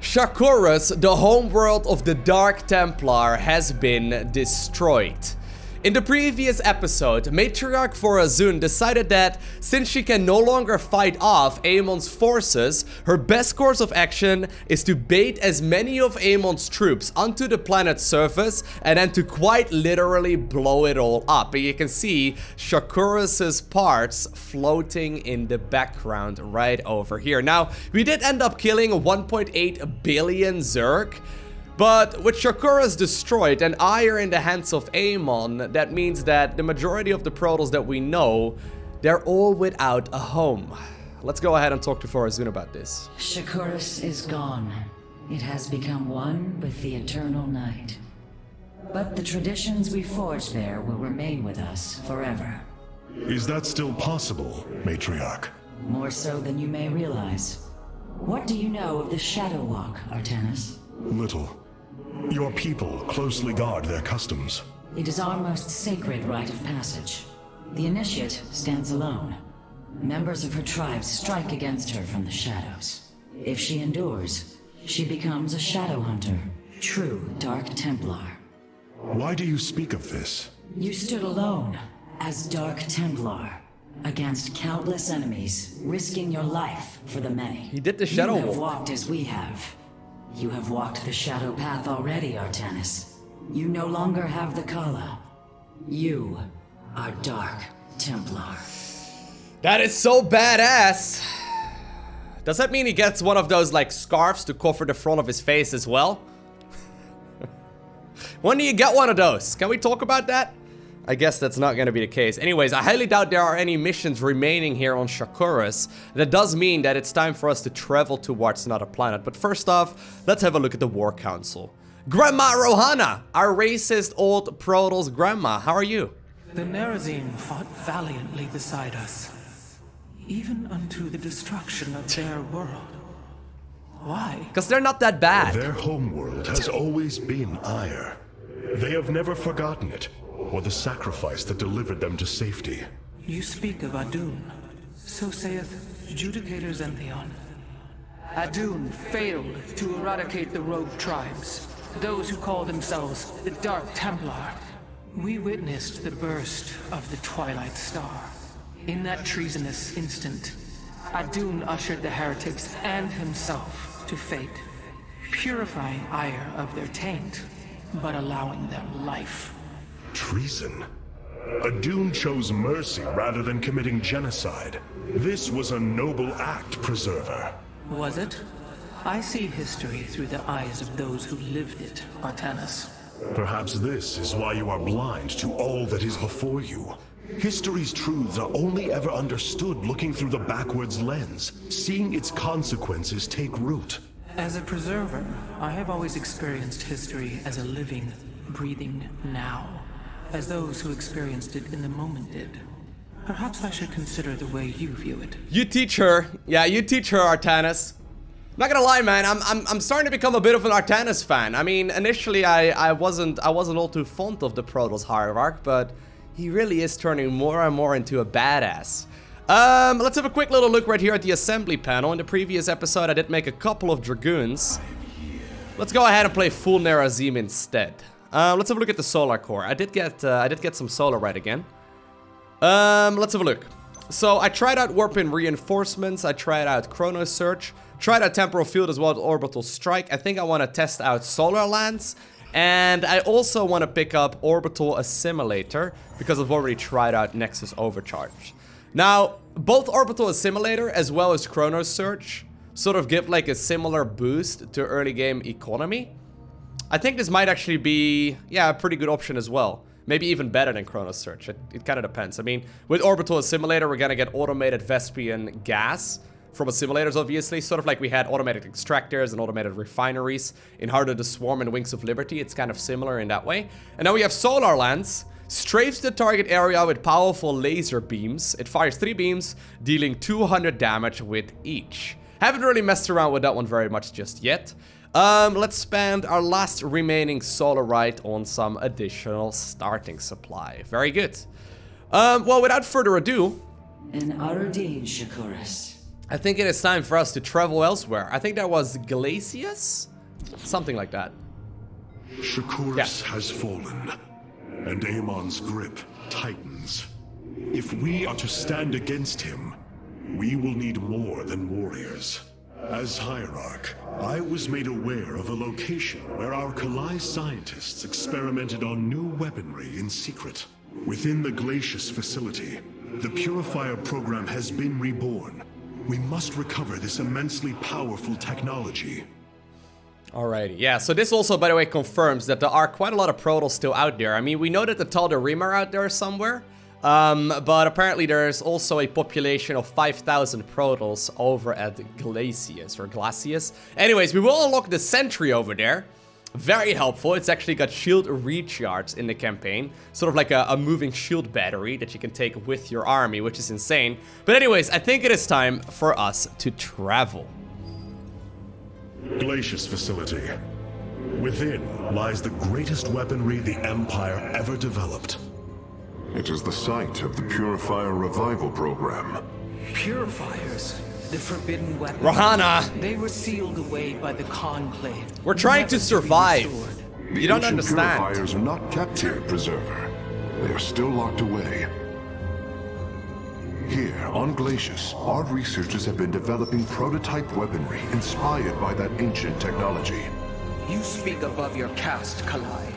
Shakuras, the homeworld of the Dark Templar, has been destroyed. In the previous episode, Matriarch for Azun decided that since she can no longer fight off Amon's forces, her best course of action is to bait as many of Amon's troops onto the planet's surface and then to quite literally blow it all up. And you can see Shakuras' parts floating in the background right over here. Now, we did end up killing 1.8 billion Zerg. But with Shakuras destroyed and ire in the hands of Amon, that means that the majority of the Protoss that we know, they're all without a home. Let's go ahead and talk to Farazun about this. Shakuras is gone. It has become one with the eternal night. But the traditions we forged there will remain with us forever. Is that still possible, Matriarch? More so than you may realize. What do you know of the Shadow Walk, Artanis? Little. Your people closely guard their customs. It is our most sacred rite of passage. The initiate stands alone. Members of her tribe strike against her from the shadows. If she endures, she becomes a shadow hunter, true Dark Templar. Why do you speak of this? You stood alone, as Dark Templar, against countless enemies, risking your life for the many. He did the Shadow You have Walk. walked as we have. You have walked the shadow path already, Artanis. You no longer have the Kala. You are Dark Templar. That is so badass. Does that mean he gets one of those like scarves to cover the front of his face as well? When do you get one of those? Can we talk about that? I guess that's not going to be the case. Anyways, I highly doubt there are any missions remaining here on Shakuras. That does mean that it's time for us to travel towards another planet. But first off, let's have a look at the War Council. Grandma Rohana, our racist old Protoss grandma, how are you? The Nerazim fought valiantly beside us, even unto the destruction of their world. Why? Because they're not that bad. Their homeworld has always been Ire. They have never forgotten it, or the sacrifice that delivered them to safety. You speak of Adun, so saith Judicator Zentheon. Adun failed to eradicate the rogue tribes, those who call themselves the Dark Templar. We witnessed the burst of the Twilight Star. In that treasonous instant, Adun ushered the heretics and himself to fate, purifying Ire of their taint, but allowing them life. Treason? Adun chose mercy rather than committing genocide. This was a noble act, Preserver. Was it? I see history through the eyes of those who lived it, Artanis. Perhaps this is why you are blind to all that is before you. History's truths are only ever understood looking through the backwards lens, seeing its consequences take root. As a preserver, I have always experienced history as a living, breathing now, as those who experienced it in the moment did. Perhaps I should consider the way you view it. You teach her. Yeah, you teach her, Artanis. Not gonna lie, man, I'm starting to become a bit of an Artanis fan. I mean, initially I wasn't all too fond of the Protoss Hierarch, but he really is turning more and more into a badass. Let's have a quick little look right here at the assembly panel. In the previous episode, I did make a couple of Dragoons. Let's go ahead and play full Nerazim instead. Let's have a look at the Solar Core. I did get some Solar right again. Let's have a look. So I tried out Warpin Reinforcements, I tried out Chrono Search, tried out Temporal Field as well as Orbital Strike. I think I want to test out Solar Lance, and I also want to pick up Orbital Assimilator because I've already tried out Nexus Overcharge. Now, both Orbital Assimilator as well as Chrono Search sort of give like a similar boost to early game economy. I think this might actually be, yeah, a pretty good option as well. Maybe even better than Chrono Search. It kind of depends. I mean, with Orbital Assimilator, we're gonna get automated Vespian gas from Assimilators, obviously. Sort of like we had automated extractors and automated refineries in Heart of the Swarm and Wings of Liberty. It's kind of similar in that way. And now we have Solar Lance. Strafes the target area with powerful laser beams. It fires 3 beams, dealing 200 damage with each. Haven't really messed around with that one very much just yet. Let's spend our last remaining Solarite on some additional starting supply. Very good. Well, without further ado... An Arudin, Shakuras. I think it is time for us to travel elsewhere. I think that was Glacius? Something like that. Shakuras has fallen, and Amon's grip tightens. If we are to stand against him, we will need more than warriors. As Hierarch, I was made aware of a location where our Kalai scientists experimented on new weaponry in secret. Within the Glacius facility, the Purifier program has been reborn. We must recover this immensely powerful technology. Alrighty, yeah, so this also, by the way, confirms that there are quite a lot of Protoss still out there. I mean, we know that the Tal'darim are out there somewhere, but apparently there's also a population of 5,000 Protoss over at Glacius, or Glacius. Anyways, we will unlock the Sentry over there. Very helpful. It's actually got shield recharge in the campaign. Sort of like a moving shield battery that you can take with your army, which is insane. But anyways, I think it is time for us to travel. Glacius facility. Within lies the greatest weaponry the Empire ever developed. It is the site of the Purifier revival program. Purifiers, the forbidden weapons. Rohana! They were sealed away by the Conclave. We're trying to never be survive. restored. You don't The ancient understand. Purifiers are not kept here, Preserver. They are still locked away. Here, on Glacius, our researchers have been developing prototype weaponry inspired by that ancient technology. You speak above your caste, Kalai.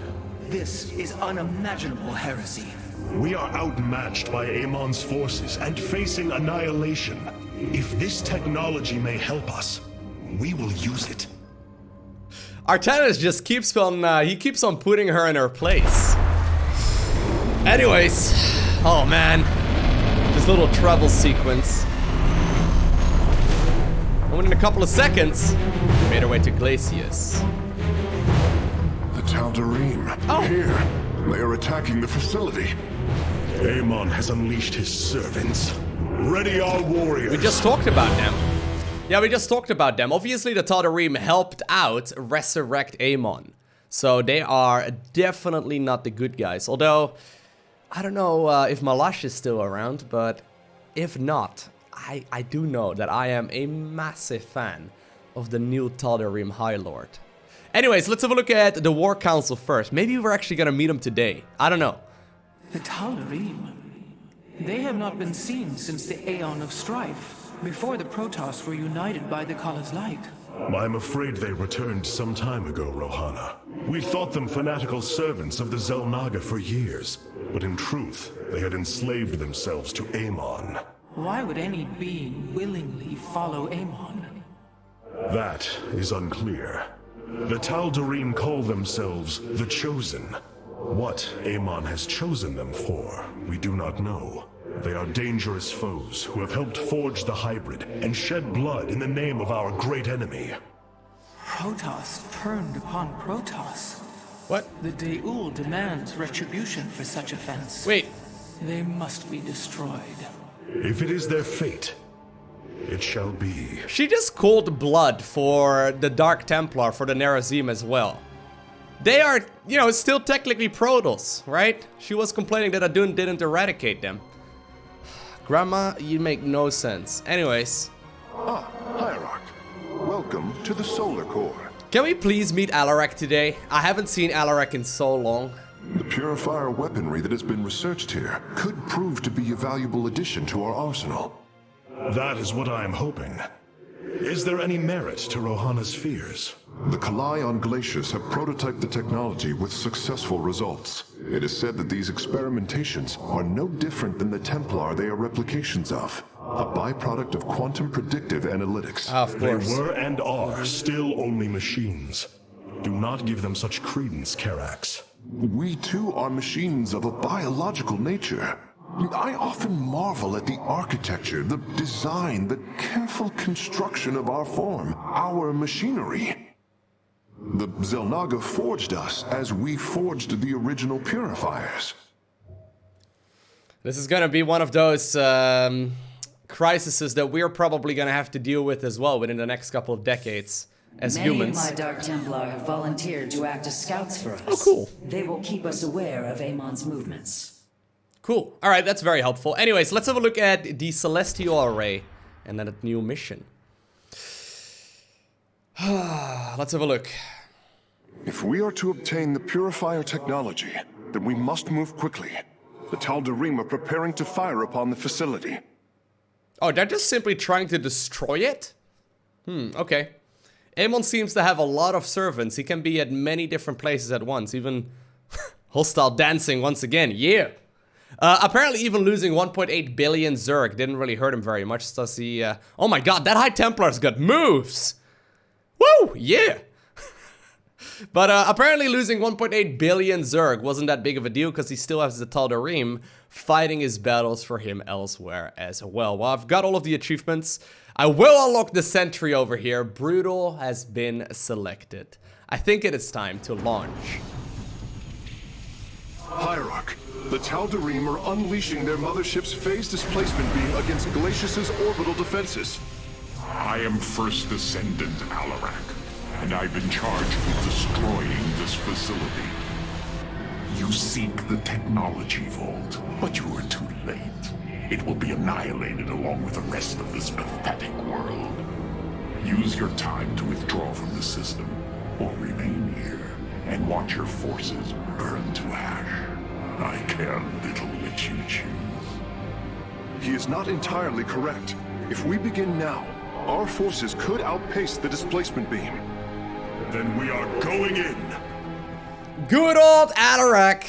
This is unimaginable heresy. We are outmatched by Amon's forces and facing annihilation. If this technology may help us, we will use it. Artanis just keeps on, he keeps on putting her in her place. Anyways, oh man, this little travel sequence. And in a couple of seconds, we made our way to Glacius. The Tal'darim. Oh. Here. They are attacking the facility. Amon has unleashed his servants. Ready our warriors. We just talked about them. Yeah, we just talked about them. Obviously, the Tal'darim helped out resurrect Amon. So they are definitely not the good guys. Although, I don't know if Malash is still around, but if not, I do know that I am a massive fan of the new Tal'darim High Lord. Anyways, let's have a look at the War Council first. Maybe we're actually gonna meet him today. I don't know. The Tal'darim. They have not been seen since the Aeon of Strife, before the Protoss were united by the Kala's light. I'm afraid they returned some time ago, Rohana. We thought them fanatical servants of the Xel'Naga for years, but in truth, they had enslaved themselves to Amon. Why would any being willingly follow Amon? That is unclear. The Tal'darim call themselves the Chosen. What Amon has chosen them for, we do not know. They are dangerous foes who have helped forge the hybrid and shed blood in the name of our great enemy. Protoss turned upon Protoss. What? The De'ul demands retribution for such offense. Wait. They must be destroyed. If it is their fate, it shall be. She just called blood for the Dark Templar, for the Nerazim as well. They are, you know, still technically Protoss, right? She was complaining that Adun didn't eradicate them. Grandma, you make no sense. Anyways. Ah, Hierarch. Welcome to the Solar Core. Can we please meet Alarak today? I haven't seen Alarak in so long. The Purifier weaponry that has been researched here could prove to be a valuable addition to our arsenal. That is what I am hoping. Is there any merit to Rohana's fears? The Kalai on Glacius have prototyped the technology with successful results. It is said that these experimentations are no different than the Templar they are replications of, a byproduct of quantum predictive analytics. Of They course. were and are still only machines. Do not give them such credence, Karax. We too are machines of a biological nature. I often marvel at the architecture, the design, the careful construction of our form, our machinery. The Xel'Naga forged us as we forged the original Purifiers. This is gonna be one of those crises that we're probably gonna have to deal with as well within the next couple of decades as Many humans. of my Dark Templar have volunteered to act as scouts for us. Oh, cool. They will keep us aware of Amon's movements. Cool. Alright, that's very helpful. Anyways, let's have a look at the Celestial Array and then a new mission. Let's have a look. If we are to obtain the Purifier technology, then we must move quickly. The Tal'darim are preparing to fire upon the facility. Oh, they're just simply trying to destroy it? Okay. Aemon seems to have a lot of servants. He can be at many different places at once. Even hostile dancing once again. Yeah. Apparently even losing 1.8 billion Zerg didn't really hurt him very much. Does he, oh my god, that High Templar's got moves! Woo! Yeah! But apparently losing 1.8 billion Zerg wasn't that big of a deal because he still has the Tal'darim fighting his battles for him elsewhere as well. Well, I've got all of the achievements. I will unlock the sentry over here. Brutal has been selected. I think it is time to launch. Hierarch, the Tal'darim are unleashing their mothership's phase displacement beam against Glacius's orbital defenses. I am First Ascendant Alarak, and I've been charged with destroying this facility. You seek the technology vault, but you are too late. It will be annihilated along with the rest of this pathetic world. Use your time to withdraw from the system, or remain here and watch your forces burn to ash. I care little which you choose. He is not entirely correct. If we begin now, our forces could outpace the displacement beam. Then we are going in. Good old Alarak.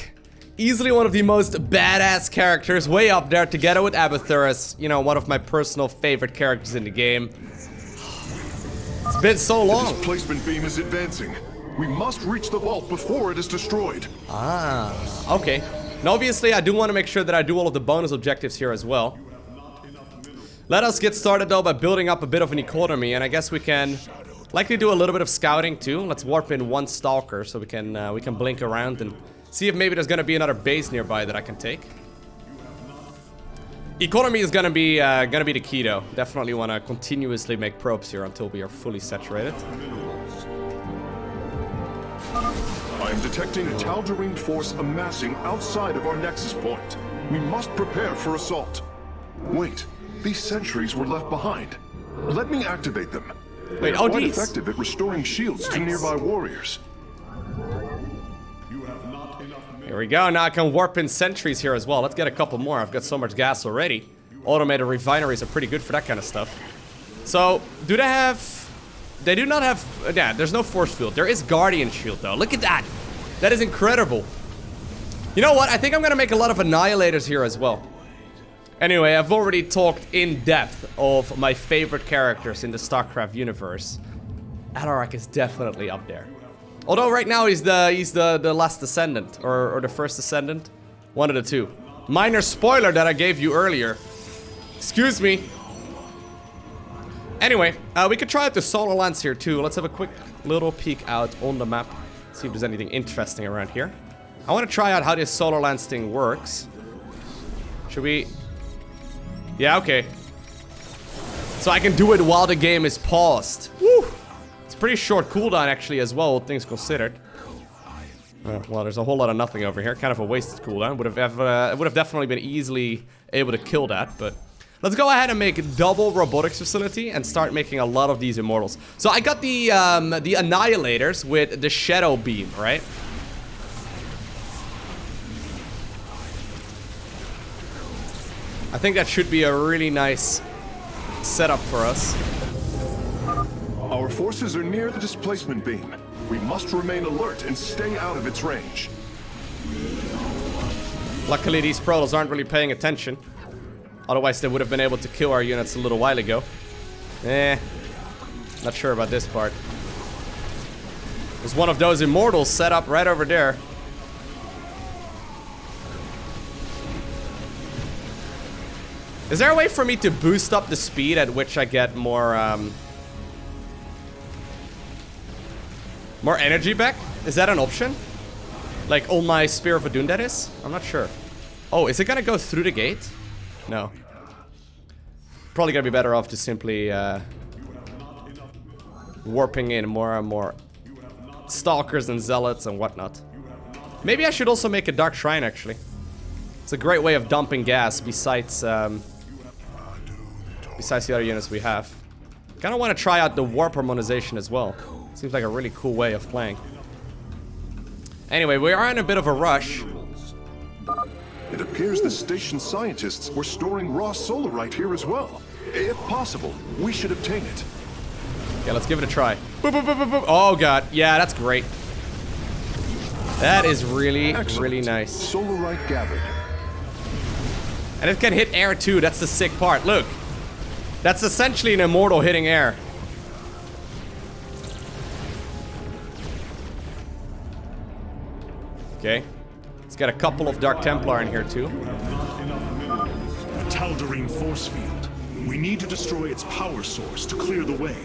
Easily one of the most badass characters, way up there together with Abathurus. You know, one of my personal favorite characters in the game. It's been so long. The displacement beam is advancing. We must reach the vault before it is destroyed. Ah, okay. And obviously I do want to make sure that I do all of the bonus objectives here as well. Let us get started though by building up a bit of an economy, and I guess we can likely do a little bit of scouting too. Let's warp in one stalker so we can blink around and see if maybe there's gonna be another base nearby that I can take. Economy is gonna be the key though. Definitely want to continuously make probes here until we are fully saturated. I am detecting a Tal'darim force amassing outside of our nexus point. We must prepare for assault. Wait, these sentries were left behind. Let me activate them. Wait, They are quite effective at restoring shields to nearby warriors. Here we go. Now I can warp in sentries here as well. Let's get a couple more. I've got so much gas already. Automated refineries are pretty good for that kind of stuff. So, do they have... They do not have... Yeah, there's no force field. There is Guardian Shield, though. Look at that. That is incredible. You know what? I think I'm going to make a lot of Annihilators here as well. Anyway, I've already talked in depth of my favorite characters in the StarCraft universe. Alarak is definitely up there. Although right now he's the last Ascendant, or the First Ascendant. One of the two. Minor spoiler that I gave you earlier. Excuse me. Anyway, we could try out the solar lance here too. Let's have a quick little peek out on the map. See if there's anything interesting around here. I want to try out how this solar lance thing works. Should we... Yeah, okay. So I can do it while the game is paused. Woo! It's pretty short cooldown actually as well, all things considered. Well, there's a whole lot of nothing over here. Kind of a wasted cooldown. Would have definitely been easily able to kill that, but... Let's go ahead and make a double robotics facility and start making a lot of these immortals. So I got the Annihilators with the Shadow Beam, right? I think that should be a really nice setup for us. Our forces are near the displacement beam. We must remain alert and stay out of its range. Luckily, these Protoss aren't really paying attention. Otherwise, they would have been able to kill our units a little while ago. Not sure about this part. There's one of those immortals set up right over there. Is there a way for me to boost up the speed at which I get more more energy back? Is that an option? Like on my Spear of Adun, that is? I'm not sure. Oh, is it gonna go through the gate? No. Probably gonna be better off just simply warping in more and more stalkers and zealots and whatnot. Maybe I should also make a dark shrine actually. It's a great way of dumping gas besides besides the other units we have. Kind of want to try out the warp harmonization as well. Seems like a really cool way of playing. Anyway, we are in a bit of a rush. It appears the station scientists were storing raw solarite here as well. If possible, we should obtain it. Yeah, let's give it a try. Boop, boop, boop, boop, boop. Oh god, yeah, that's great. That is really, really nice. Solarite gathered. And it can hit air too, that's the sick part. Look, that's essentially an immortal hitting air. Okay, let's get a couple of Dark Templar in here too. A Tal'darim force field. We need to destroy its power source to clear the way.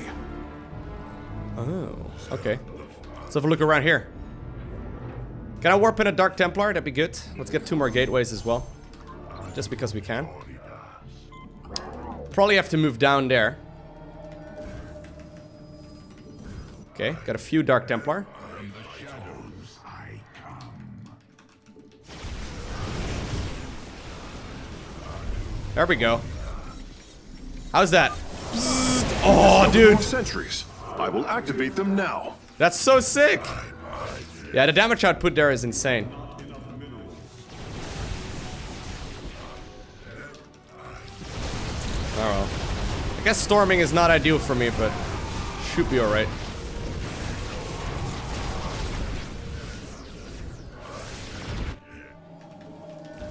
Oh, okay. Let's have a look around here. Can I warp in a Dark Templar? That'd be good. Let's get 2 more gateways as well. Just because we can. Probably have to move down there. Okay, got a few Dark Templar. There we go. How's that? Oh, dude. Sentries. I will activate them now. That's so sick. Yeah, the damage output there is insane. Oh well. I guess storming is not ideal for me, but should be alright.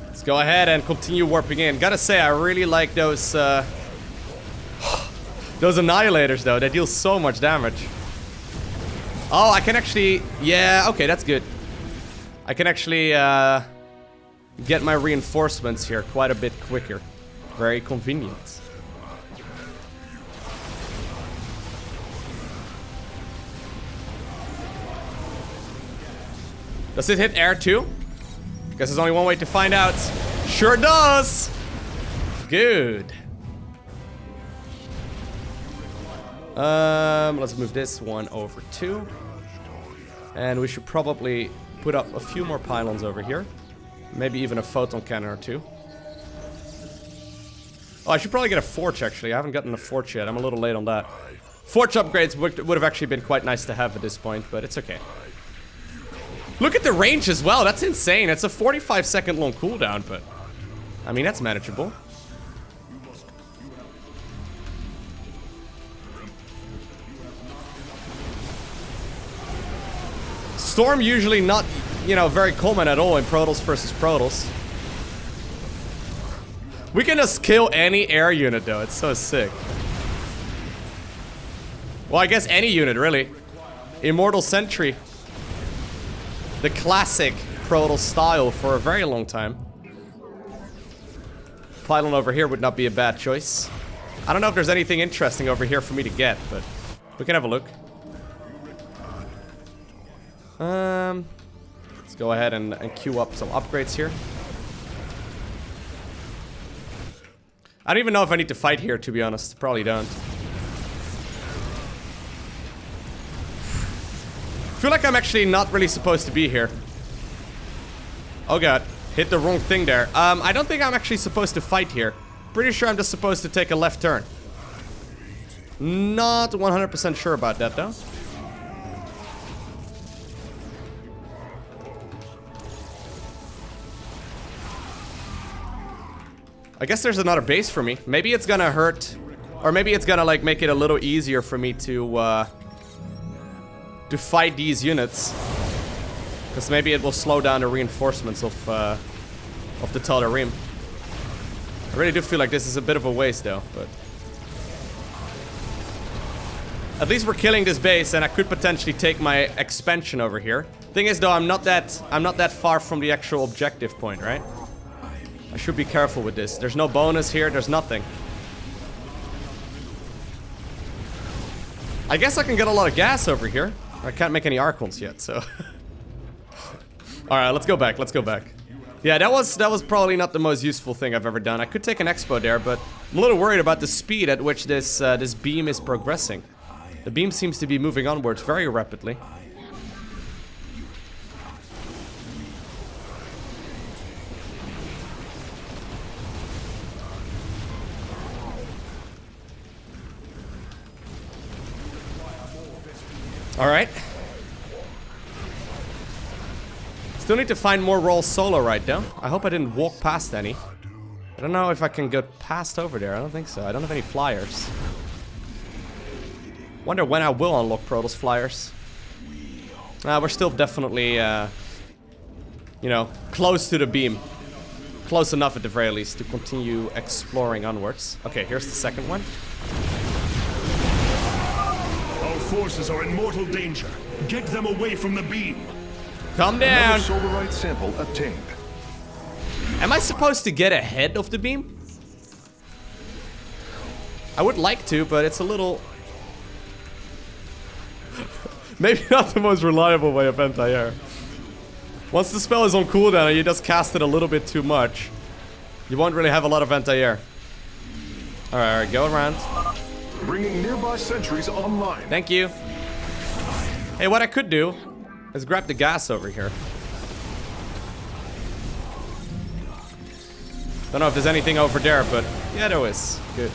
Let's go ahead and continue warping in. Gotta say, I really like those those annihilators though. They deal so much damage. Oh, I can actually... Yeah, okay, that's good. I can actually get my reinforcements here quite a bit quicker. Very convenient. Does it hit air too? Guess there's only one way to find out. Sure does! Good. Let's move this one over too. And we should probably put up a few more pylons over here. Maybe even a photon cannon or two. Oh, I should probably get a forge actually. I haven't gotten a forge yet. I'm a little late on that. Forge upgrades would have actually been quite nice to have at this point, but it's okay. Look at the range as well. That's insane. It's a 45-second long cooldown, but I mean, that's manageable. Storm usually not, you know, very common at all in Protoss versus Protoss. We can just kill any air unit though, it's so sick. Well, I guess any unit, really. Immortal Sentry. The classic Protoss style for a very long time. Pylon over here would not be a bad choice. I don't know if there's anything interesting over here for me to get, but we can have a look. Let's go ahead and queue up some upgrades here. I don't even know if I need to fight here, to be honest. Probably don't. I feel like I'm actually not really supposed to be here. Oh god, hit the wrong thing there. I don't think I'm actually supposed to fight here. Pretty sure I'm just supposed to take a left turn. Not 100% sure about that though. I guess there's another base for me. Maybe it's gonna hurt, or maybe it's gonna like make it a little easier for me to fight these units, because maybe it will slow down the reinforcements of the Tal'darim. I really do feel like this is a bit of a waste though, but at least we're killing this base, and I could potentially take my expansion over here. Thing is though, I'm not that far from the actual objective point, right? I should be careful with this. There's no bonus here, there's nothing. I guess I can get a lot of gas over here. I can't make any Archons yet, so... Alright, let's go back, let's go back. Yeah, that was probably not the most useful thing I've ever done. I could take an expo there, but I'm a little worried about the speed at which this this beam is progressing. The beam seems to be moving onwards very rapidly. Alright. Still need to find more roll solo right though. I hope I didn't walk past any. I don't know if I can get past over there. I don't think so. I don't have any flyers. Wonder when I will unlock Protoss flyers. We're still definitely, you know, close to the beam. Close enough at the very least to continue exploring onwards. Okay, here's the second one. Our forces are in mortal danger. Get them away from the beam. Calm down. Another solarite sample obtained. Am I supposed to get ahead of the beam? I would like to, but it's a little... Maybe not the most reliable way of anti-air. Once the spell is on cooldown and you just cast it a little bit too much, you won't really have a lot of anti-air. Alright, go around. Bringing nearby sentries online. Thank you. Hey, what I could do is grab the gas over here. Don't know if there's anything over there, but yeah, there is. Good.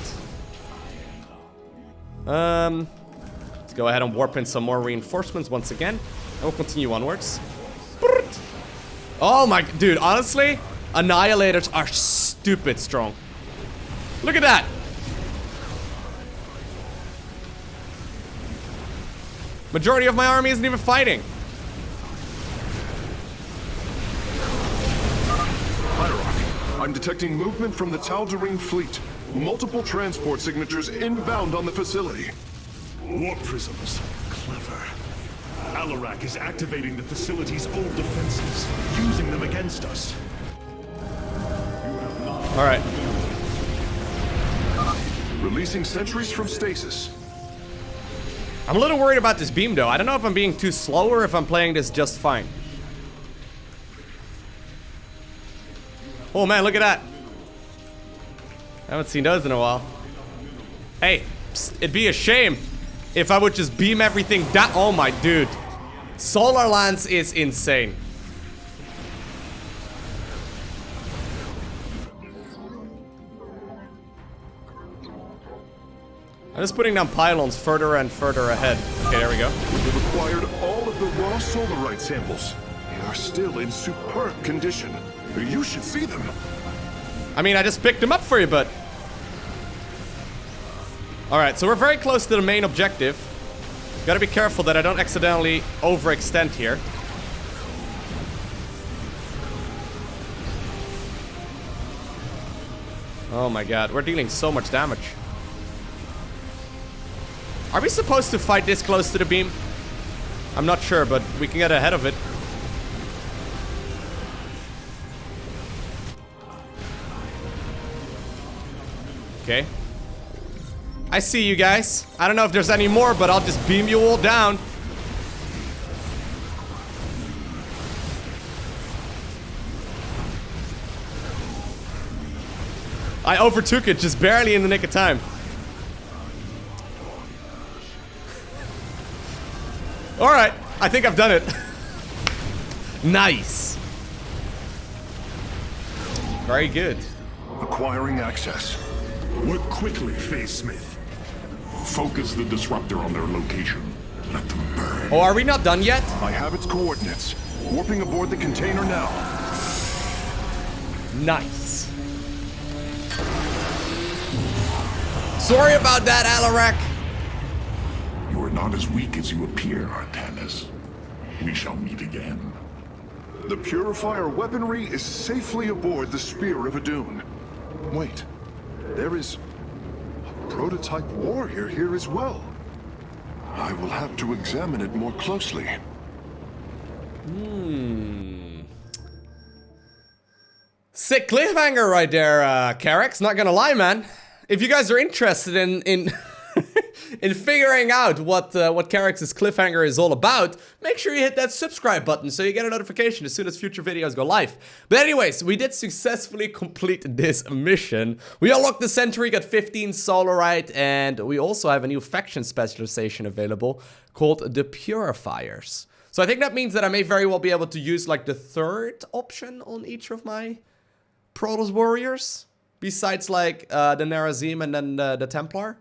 Let's go ahead and warp in some more reinforcements once again. And we'll continue onwards. Oh my, dude, honestly, Annihilators are stupid strong. Look at that. Majority of my army isn't even fighting. I'm detecting movement from the Tal'darim fleet. Multiple transport signatures inbound on the facility. Warp prisms. Clever. Alarak is activating the facility's old defenses, using them against us. Alright. Releasing sentries from stasis. I'm a little worried about this beam though. I don't know if I'm being too slow or if I'm playing this just fine. Oh man, look at that. I haven't seen those in a while. Hey, psst, it'd be a shame if I would just beam everything down. Oh my dude. Solar Lance is insane. I'm just putting down pylons further and further ahead. Okay, there we go. We've acquired all of the raw solarite samples. They are still in superb condition. You should see them. I mean, I just picked them up for you, but... Alright, so we're very close to the main objective. Gotta be careful that I don't accidentally overextend here. Oh my god, we're dealing so much damage. Are we supposed to fight this close to the beam? I'm not sure, but we can get ahead of it. Okay. I see you guys. I don't know if there's any more, but I'll just beam you all down. I overtook it just barely in the nick of time. Alright, I think I've done it. Nice. Very good. Acquiring access. Work quickly, Phase Smith. Focus the disruptor on their location. Let them burn. Oh, are we not done yet? I have its coordinates. Warping aboard the container now. Nice. Sorry about that, Alarak. You are not as weak as you appear, Artanis. We shall meet again. The Purifier weaponry is safely aboard the Spear of Adun. Wait, there is a prototype warrior here as well. I will have to examine it more closely. Sick cliffhanger right there, Carrax. Not gonna lie, man. If you guys are interested in in figuring out what Carrax's cliffhanger is all about, make sure you hit that subscribe button so you get a notification as soon as future videos go live. But anyways, we did successfully complete this mission. We unlocked the Sentry, got 15 Solarite, and we also have a new faction specialization available called the Purifiers. So I think that means that I may very well be able to use like the third option on each of my Protoss warriors, besides like the Nerazim and then the Templar.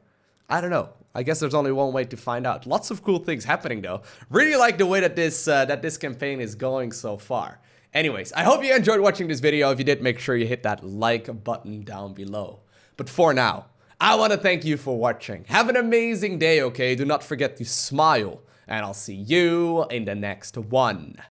I don't know. I guess there's only one way to find out. Lots of cool things happening though. Really like the way that this campaign is going so far. Anyways, I hope you enjoyed watching this video. If you did, make sure you hit that like button down below. But for now, I want to thank you for watching. Have an amazing day, okay? Do not forget to smile. And I'll see you in the next one.